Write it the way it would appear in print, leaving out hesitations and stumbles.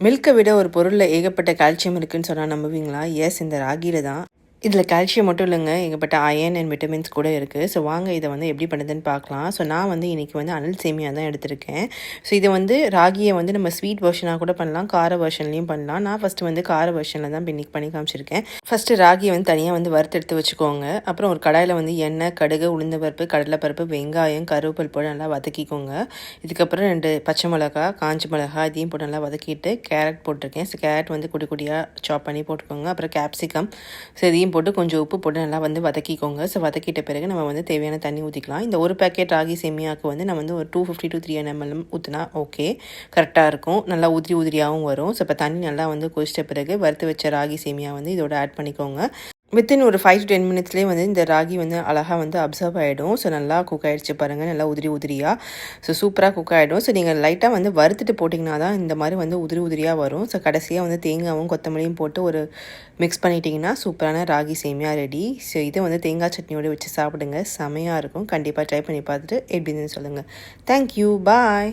மில்கை விட ஒரு பொருளில் ஏகப்பட்ட கால்சியம் இருக்குதுன்னு சொன்னால் நம்புவீங்களா? எஸ், இந்த ராகியில் தான். இதில் கால்சியம் மட்டும் இல்லைங்க, ஏகப்பட்ட அயர்ன் அண்ட் விட்டமின்ஸ் கூட இருக்குது. ஸோ வாங்க இதை வந்து எப்படி பண்ணுதுன்னு பார்க்கலாம். ஸோ நான் வந்து இன்றைக்கி வந்து அனில் சேமியா தான் எடுத்திருக்கேன். ஸோ இதை வந்து ராகியை வந்து நம்ம ஸ்வீட் வெர்ஷனாக கூட பண்ணலாம், கார வெர்ஷன்லேயும் பண்ணலாம். நான் ஃபஸ்ட்டு வந்து கார வெர்ஷனில் தான் இன்றைக்கி பண்ணி காமிச்சிருக்கேன். ஃபஸ்ட்டு ராகியை வந்து தனியாக வந்து வறுத்தெடுத்து வச்சுக்கோங்க. அப்புறம் ஒரு கடாயில் வந்து எண்ணெய், கடுகு, உளுந்தம்பருப்பு, கடலைப்பருப்பு, வெங்காயம், கருவேப்பிலை போட்டு நல்லா வதக்கிக்கோங்க. இதுக்கப்புறம் 2 பச்சை மிளகா, காஞ்ச மிளகா இதையும் போட்டு நல்லா வதக்கிட்டு கேரட் போட்டிருக்கேன். ஸோ கேரட் வந்து குட்டி குட்டியாக சாப் பண்ணி போட்டுக்கோங்க. அப்புறம் கேப்சிகம், ஸோ இதையும் போட்டு கொஞ்சம் உப்பு போட்டு நல்லா வந்து வதக்கிக்கோங்க. ஸோ வதக்கிட்ட பிறகு நம்ம வந்து தேவையான தண்ணி ஊற்றிக்கலாம். இந்த ஒரு பேக்கெட் ராகி சேமியாவுக்கு வந்து நம்ம வந்து ஒரு 250 to 300 ml ஊற்றினா ஓகே, கரெக்டாக இருக்கும். நல்லா உதிரி உதிரியாகவும் வரும். ஸோ இப்போ தண்ணி நல்லா வந்து கொதிச்சிட்ட பிறகு வறுத்து வச்ச ராகி சேமியா வந்து இதோட ஆட் பண்ணிக்கோங்க. வித்தின் ஒரு 5 to 10 மினிட்ஸ்லேயே வந்து இந்த ராகி வந்து அழகாக வந்து அப்சர்வ் ஆகிடும். ஸோ நல்லா குக் ஆகிடுச்சு பாருங்கள், நல்லா உதிரி உதிரியாக. ஸோ சூப்பராக குக் ஆகிடும். ஸோ நீங்கள் லைட்டாக வந்து வறுத்துட்டு போட்டிங்கன்னா தான் இந்த மாதிரி வந்து உதிரி உதிரியாக வரும். ஸோ கடைசியாக வந்து தேங்காயும் கொத்தமல்லியும் போட்டு ஒரு மிக்ஸ் பண்ணிட்டிங்கன்னா சூப்பரான ராகி சேமியா ரெடி. ஸோ இதை வந்து தேங்காய் சட்னியோடு வச்சு சாப்பிடுங்க, செமையாக இருக்கும். கண்டிப்பாக ட்ரை பண்ணி பார்த்துட்டு எப்படின்னு சொல்லுங்கள். தேங்க்யூ, பாய்.